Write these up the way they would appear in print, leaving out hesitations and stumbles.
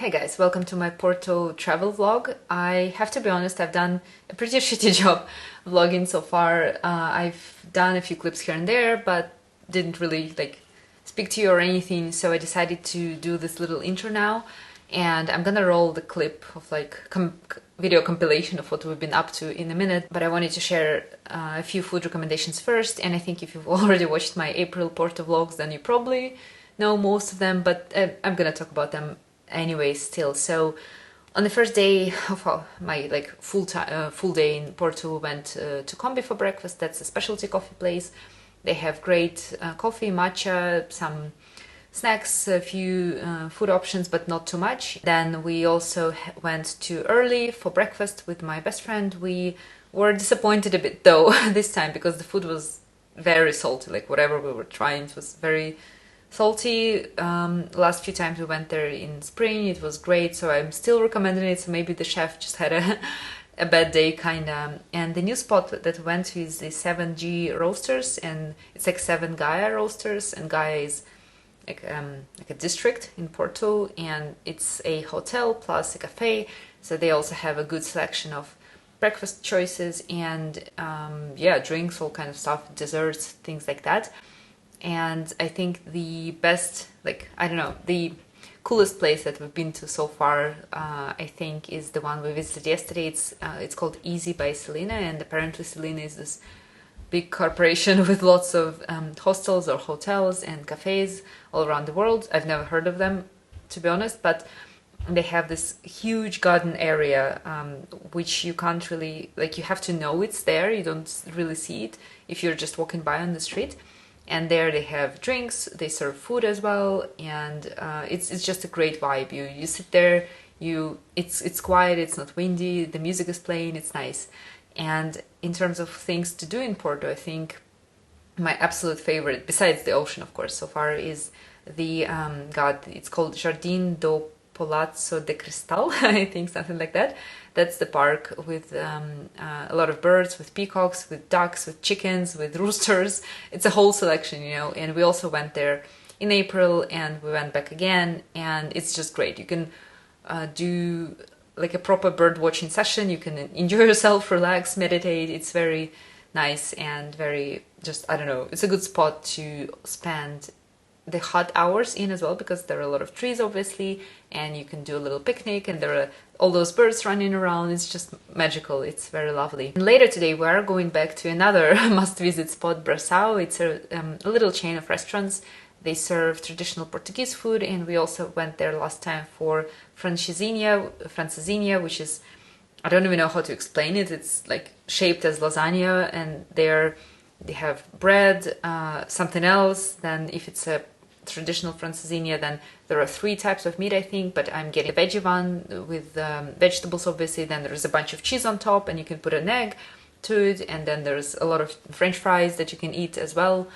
Hey guys, welcome to my Porto travel vlog. I have to be honest, I've done a pretty shitty job vlogging so far. I've done a few clips here and there, but didn't really speak to you or anything, so I decided to do this little intro now, and I'm gonna roll the clip of video compilation of what we've been up to in a minute, but I wanted to share a few food recommendations first, and I think if you've already watched my April Porto vlogs, then you probably know most of them, but I'm gonna talk about them anyway still. So on the first day of my full day in Porto, we went to Combi for breakfast. That's a specialty coffee place. They have great coffee, matcha, some snacks, a few food options, but not too much. Then we also went to Early for breakfast with my best friend. We were disappointed a bit though this time because the food was very salty. Like whatever we were trying, it was very salty. Last few times we went there in spring, it was great, so I'm still recommending it. So maybe the chef just had a bad day kinda. And the new spot that we went to is the 7G Roasters, and it's like 7 Gaia Roasters, and Gaia is like a district in Porto, and it's a hotel plus a cafe, so they also have a good selection of breakfast choices and yeah, drinks, all kind of stuff, desserts, things like that. And I think the best, the coolest place that we've been to so far, I think, is the one we visited yesterday. It's called Easy by Selena, and apparently Selena is this big corporation with lots of hostels or hotels and cafes all around the world. I've never heard of them, to be honest, but they have this huge garden area, which you can't really, you have to know it's there. You don't really see it if you're just walking by on the street. And there they have drinks, they serve food as well, and it's just a great vibe. You sit there, it's quiet, it's not windy, the music is playing, it's nice. And in terms of things to do in Porto, I think my absolute favorite, besides the ocean of course so far, is the it's called Jardim do Palazzo de Cristal, I think, something like that. That's the park with a lot of birds, with peacocks, with ducks, with chickens, with roosters. It's a whole selection, and we also went there in April, and we went back again, and it's just great. You can do like a proper bird watching session. You can enjoy yourself, relax, meditate. It's very nice and very I don't know, it's a good spot to spend the hot hours in as well, because there are a lot of trees obviously, and you can do a little picnic, and there are all those birds running around. It's just magical. It's very lovely. And later today we are going back to another must-visit spot, Braçao. It's a little chain of restaurants. They serve traditional Portuguese food, and we also went there last time for francesinha, which is, I don't even know how to explain it. It's like shaped as lasagna, and they have bread, something else. Then if it's a traditional francesinha, then there are 3 types of meat, I think, but I'm getting a veggie one with vegetables obviously. Then there's a bunch of cheese on top, and you can put an egg to it, and then there's a lot of French fries that you can eat as well.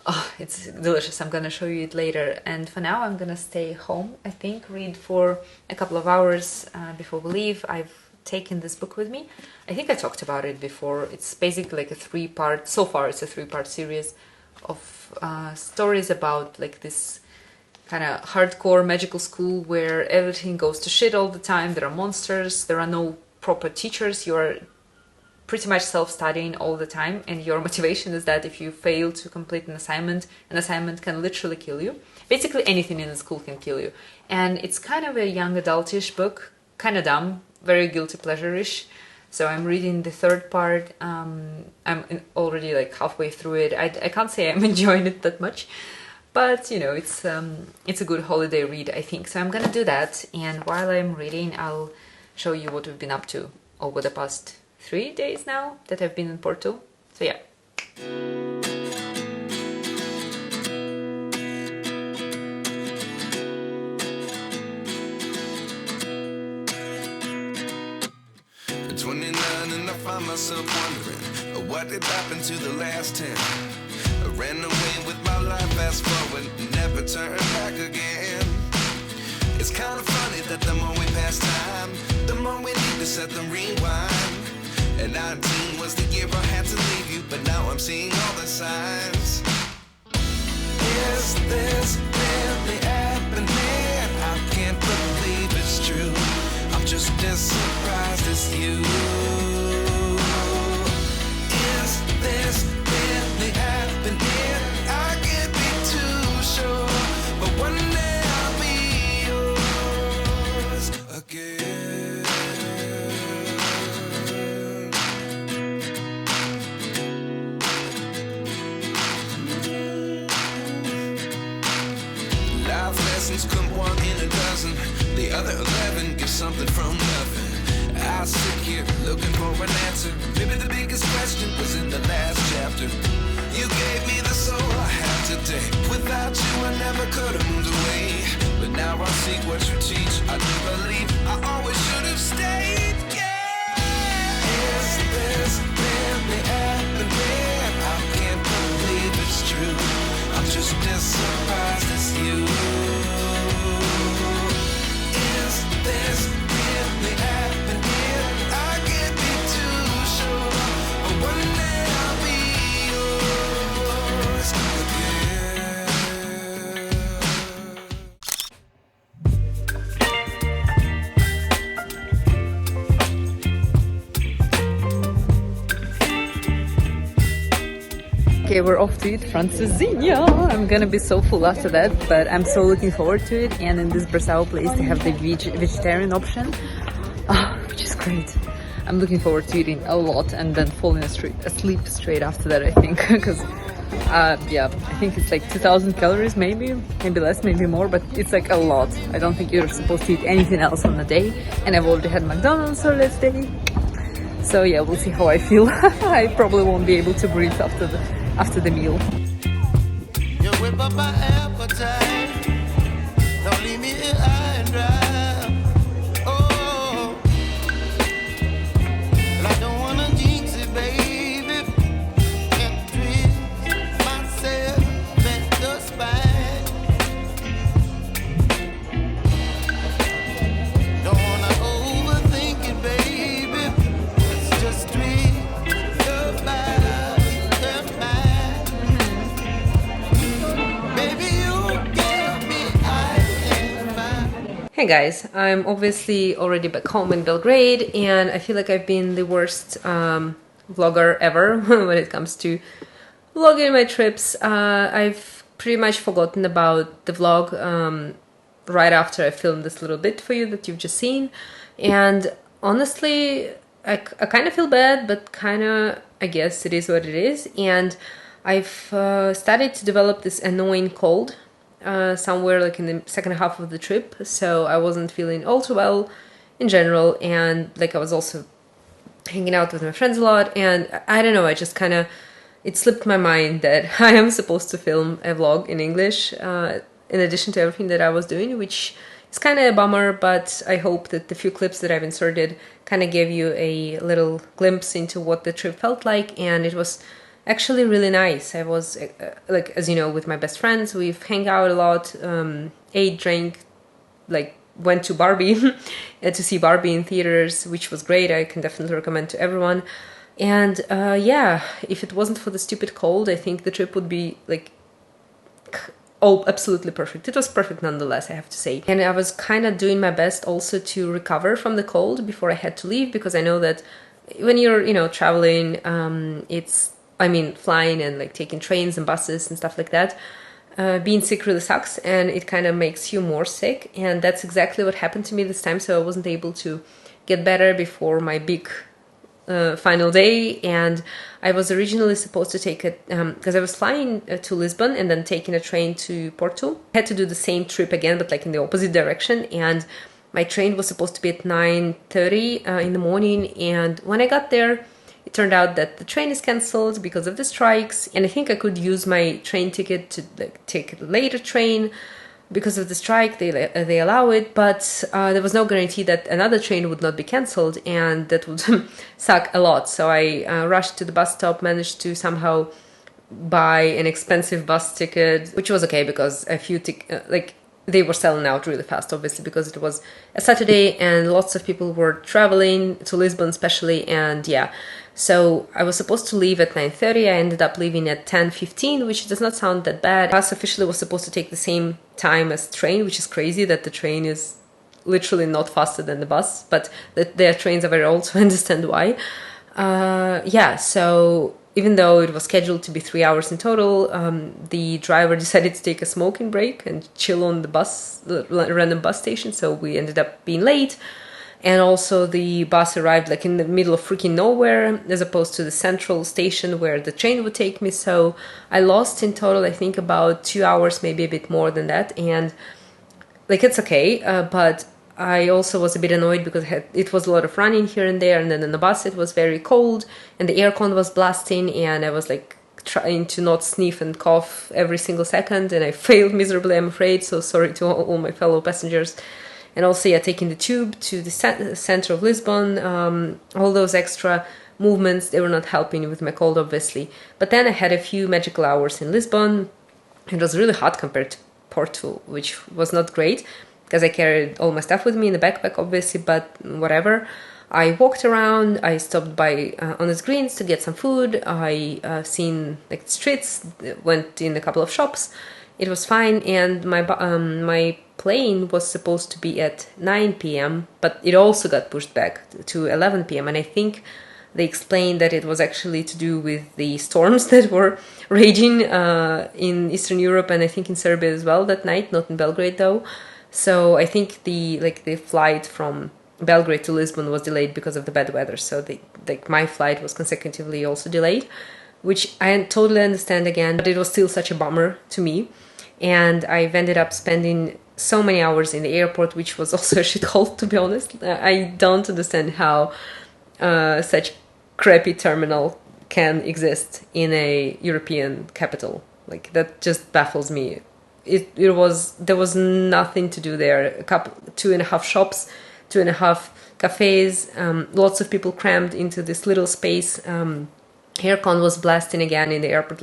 Oh, it's delicious. I'm gonna show you it later. And for now I'm gonna stay home, I think, read for a couple of hours before we leave. I've taken this book with me. I think I talked about it before. It's basically like a 3-part, so far it's a 3-part series of stories about this kind of hardcore magical school where everything goes to shit all the time. There are monsters, there are no proper teachers, you're pretty much self-studying all the time, and your motivation is that if you fail to complete an assignment can literally kill you. Basically anything in the school can kill you. And it's kind of a young adultish book, kind of dumb, very guilty pleasure-ish. So I'm reading the 3rd part. I'm already halfway through it. I can't say I'm enjoying it that much, but it's a good holiday read, I think. So I'm gonna do that, and while I'm reading I'll show you what we've been up to over the past 3 days now that I've been in Porto. So yeah. 29 and I find myself wondering what did happen to the last 10. I ran away with my life, fast forward, never turn back again. It's kind of funny that the more we pass time, the more we need to set them rewind. And 19 was the year I had to leave you, but now I'm seeing all the signs. Is this really happening? I can't believe just as surprised as you. Is this really happening? I can't be too sure, but one day I'll be yours again. Life lessons come one in a dozen. The other 11 give something from nothing. I sit here looking for an answer. Maybe the biggest question was in the last chapter. You gave me the soul I have today. Without you I never could have moved away. But now I see what you teach. I do believe I always should have stayed. Yeah. Is this really happening? I can't believe it's true. I'm just as surprised as you. Is this really happening? I can't be too sure, but one day I'll be yours again. Okay, we're off to eat francesinha. I'm gonna be so full after that, but I'm so looking forward to it. And in this Brassau place, they have the vegetarian option, which is great. I'm looking forward to eating a lot and then falling asleep straight after that, I think, because yeah, I think it's like 2,000 calories, maybe less, maybe more, but it's like a lot. I don't think you're supposed to eat anything else on the day, and I've already had McDonald's so let's day. So yeah, we'll see how I feel. I probably won't be able to breathe after the meal. You whip up my appetite. Don't leave me here high and dry. Oh, and I don't wanna jinx it, baby. Can't twist myself at the spine. Don't wanna overthink it, baby. Let's just twist your body, your mind. Baby, you give me ice and fire. Hey guys, I'm obviously already back home in Belgrade, and I feel like I've been the worst vlogger ever when it comes to vlogging my trips. I've pretty much forgotten about the vlog right after I filmed this little bit for you that you've just seen, and honestly, I kind of feel bad, but kind of, I guess it is what it is. And I've started to develop this annoying cold somewhere like in the second half of the trip, so I wasn't feeling all too well in general, and like I was also hanging out with my friends a lot, and I don't know, I just kind of, it slipped my mind that I am supposed to film a vlog in English in addition to everything that I was doing, which is kind of a bummer, but I hope that the few clips that I've inserted kind of gave you a little glimpse into what the trip felt like, and it was actually really nice. I was, like, as you know, with my best friends, we've hung out a lot, ate, drank, like, went to Barbie, to see Barbie in theaters, which was great. I can definitely recommend to everyone. And yeah, if it wasn't for the stupid cold, I think the trip would be, like, oh, absolutely perfect. It was perfect nonetheless, I have to say. And I was kind of doing my best also to recover from the cold before I had to leave, because I know that when you're, you know, traveling, I mean, flying and like taking trains and buses and stuff like that, being sick really sucks, and it kind of makes you more sick. And that's exactly what happened to me this time. So I wasn't able to get better before my big final day. And I was originally supposed to take it because I was flying to Lisbon and then taking a train to Porto. I had to do the same trip again, but like in the opposite direction. And my train was supposed to be at 9:30 in the morning. And when I got there, it turned out that the train is cancelled because of the strikes, and I think I could use my train ticket to like, take a later train. Because of the strike, they allow it, but there was no guarantee that another train would not be cancelled, and that would suck a lot. So I rushed to the bus stop, managed to somehow buy an expensive bus ticket, which was okay because a few like they were selling out really fast, obviously, because it was a Saturday and lots of people were traveling to Lisbon especially, and yeah. So I was supposed to leave at 9:30. I ended up leaving at 10:15, which does not sound that bad. Bus officially was supposed to take the same time as train, which is crazy that the train is literally not faster than the bus, but their trains are very old, so I understand why. Yeah, so even though it was scheduled to be 3 hours in total, the driver decided to take a smoking break and chill on the random bus station, so we ended up being late. And also the bus arrived like in the middle of freaking nowhere, as opposed to the central station where the train would take me. So I lost in total, I think, about 2 hours, maybe a bit more than that. And like, it's okay, but I also was a bit annoyed because it was a lot of running here and there, and then in the bus it was very cold and the aircon was blasting, and I was like trying to not sniff and cough every single second, and I failed miserably, I'm afraid. So sorry to all my fellow passengers. And also, yeah, taking the tube to the center of Lisbon, all those extra movements, they were not helping with my cold, obviously. But then I had a few magical hours in Lisbon. It was really hot compared to Porto, which was not great, because I carried all my stuff with me in the backpack, obviously, but whatever. I walked around, I stopped by Honest Greens to get some food, I seen like the streets, went in a couple of shops. It was fine, and my plane was supposed to be at 9 p.m., but it also got pushed back to 11 p.m., and I think they explained that it was actually to do with the storms that were raging in Eastern Europe, and I think in Serbia as well that night, not in Belgrade though. So I think the flight from Belgrade to Lisbon was delayed because of the bad weather, so my flight was consecutively also delayed, which I totally understand again, but it was still such a bummer to me. And I've ended up spending so many hours in the airport, which was also a shithole, to be honest. I don't understand how such crappy terminal can exist in a European capital. Like, that just baffles me. There was nothing to do there. 2.5 shops, 2.5 cafes, lots of people crammed into this little space. Aircon was blasting again in the airport,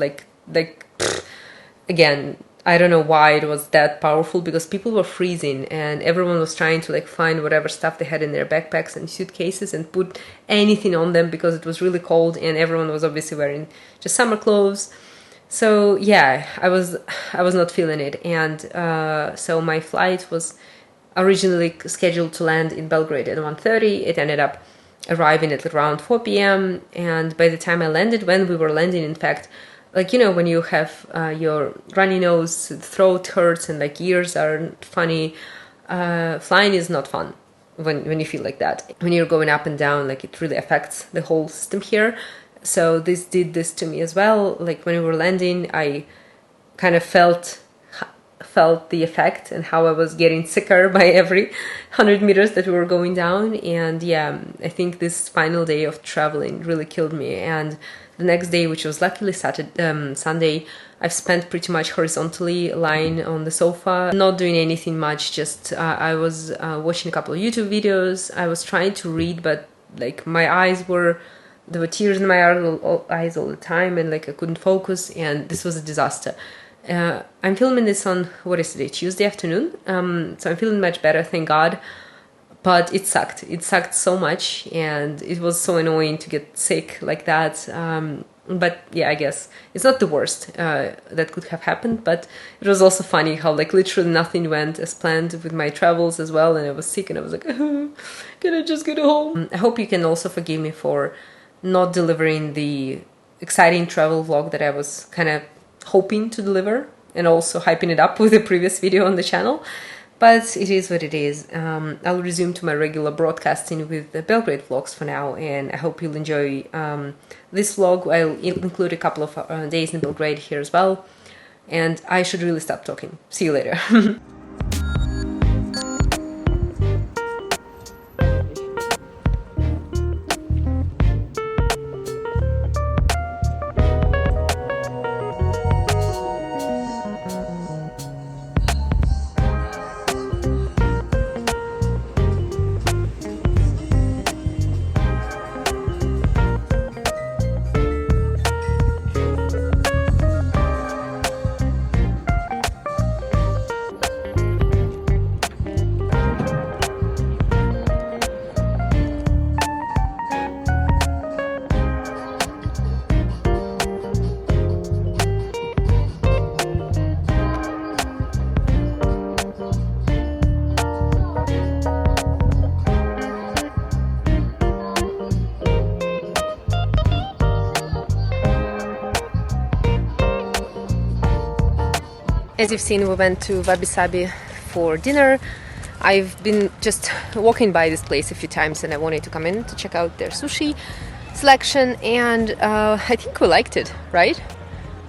again, I don't know why it was that powerful, because people were freezing and everyone was trying to find whatever stuff they had in their backpacks and suitcases and put anything on them because it was really cold, and everyone was obviously wearing just summer clothes. So yeah, I was not feeling it, and so my flight was originally scheduled to land in Belgrade at 1:30. It ended up arriving at around 4 p.m. and by the time I landed, when we were landing, in fact, when you have your runny nose, throat hurts, and ears are funny, flying is not fun when you feel like that. When you're going up and down, it really affects the whole system here. So this did this to me as well. When we were landing, I kind of felt the effect and how I was getting sicker by every 100 meters that we were going down. And yeah, I think this final day of traveling really killed me. And the next day, which was luckily Sunday, I've spent pretty much horizontally lying on the sofa, not doing anything much. Just I was watching a couple of YouTube videos. I was trying to read, but my eyes were, there were tears in my eyes all the time, and I couldn't focus, and this was a disaster. I'm filming this on, what is today, Tuesday afternoon, so I'm feeling much better, thank God. But it sucked. It sucked so much, and it was so annoying to get sick like that. But yeah, I guess it's not the worst that could have happened, but it was also funny how literally nothing went as planned with my travels as well, and I was sick and I was like, can I just get home? I hope you can also forgive me for not delivering the exciting travel vlog that I was kind of hoping to deliver, and also hyping it up with the previous video on the channel. But it is what it is. I'll resume to my regular broadcasting with the Belgrade vlogs for now, and I hope you'll enjoy this vlog. I'll include a couple of days in Belgrade here as well, and I should really stop talking. See you later. As you've seen, we went to Wabi Sabi for dinner. I've been just walking by this place a few times and I wanted to come in to check out their sushi selection, and I think we liked it, right?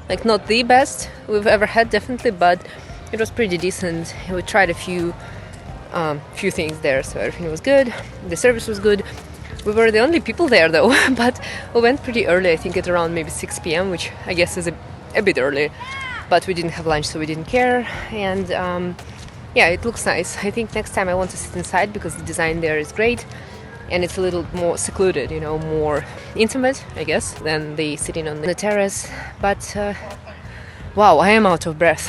Like, not the best we've ever had, definitely, but it was pretty decent. We tried a few things there, so everything was good. The service was good. We were the only people there though, but we went pretty early, I think at around maybe 6 p.m, which I guess is a bit early, but we didn't have lunch, so we didn't care. And yeah, it looks nice. I think next time I want to sit inside because the design there is great and it's a little more secluded, you know, more intimate, I guess, than the sitting on the terrace. But wow, I am out of breath.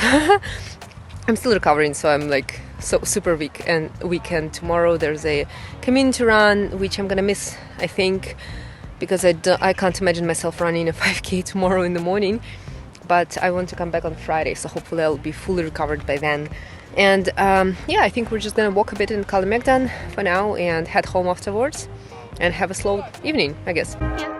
I'm still recovering, so I'm like so super weak. And weekend tomorrow there's a community run which I'm gonna miss, I think, because I can't imagine myself running a 5k tomorrow in the morning. But I want to come back on Friday, so hopefully I'll be fully recovered by then. And yeah, I think we're just gonna walk a bit in Kalemegdan for now and head home afterwards and have a slow evening, I guess. Yeah.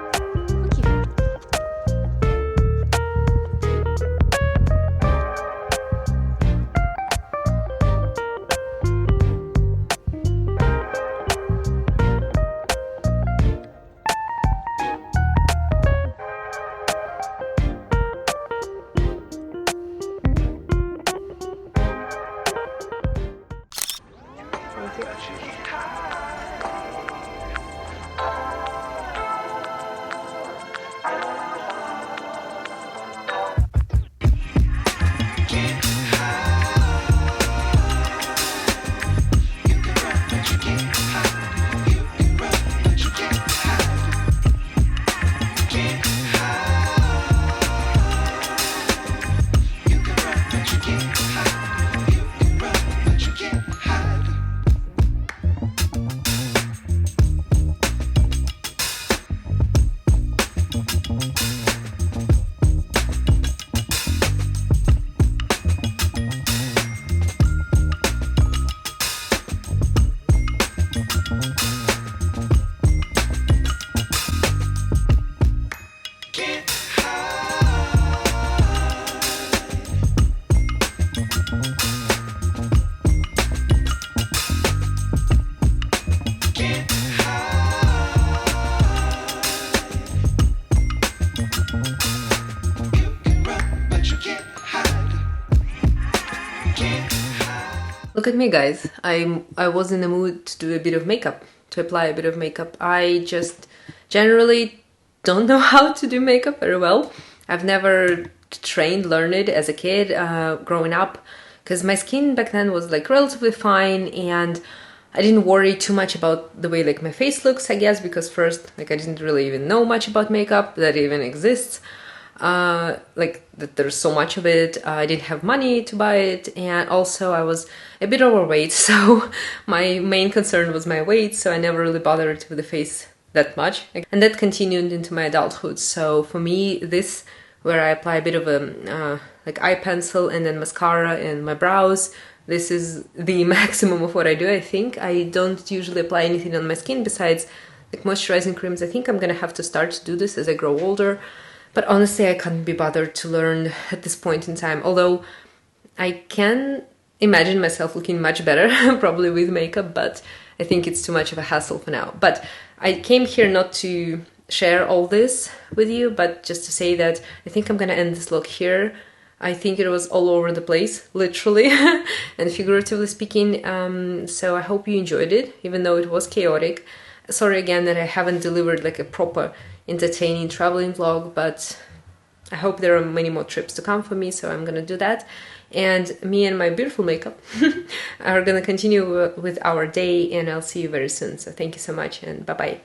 Look at me, guys. I was in the mood to do a bit of makeup, to apply a bit of makeup. I just generally don't know how to do makeup very well. I've never learned it as a kid, growing up, because my skin back then was like relatively fine and I didn't worry too much about the way like my face looks, I guess, because first, like, I didn't really even know much about makeup, that it even exists. Like that there's so much of it. I didn't have money to buy it, and also I was a bit overweight, so my main concern was my weight, so I never really bothered with the face that much, and that continued into my adulthood. So for me, this, where I apply a bit of a like eye pencil and then mascara and my brows, this is the maximum of what I do. I think I don't usually apply anything on my skin besides like moisturizing creams. I think I'm gonna have to start to do this as I grow older. But honestly, I can't be bothered to learn at this point in time, although I can imagine myself looking much better, probably with makeup, but I think it's too much of a hassle for now. But I came here not to share all this with you, but just to say that I think I'm gonna end this vlog here. I think it was all over the place, literally and figuratively speaking, so I hope you enjoyed it, even though it was chaotic. Sorry again that I haven't delivered like a proper entertaining traveling vlog, but I hope there are many more trips to come for me, so I'm gonna do that. And me and my beautiful makeup are gonna continue with our day, and I'll see you very soon. So thank you so much, and bye-bye.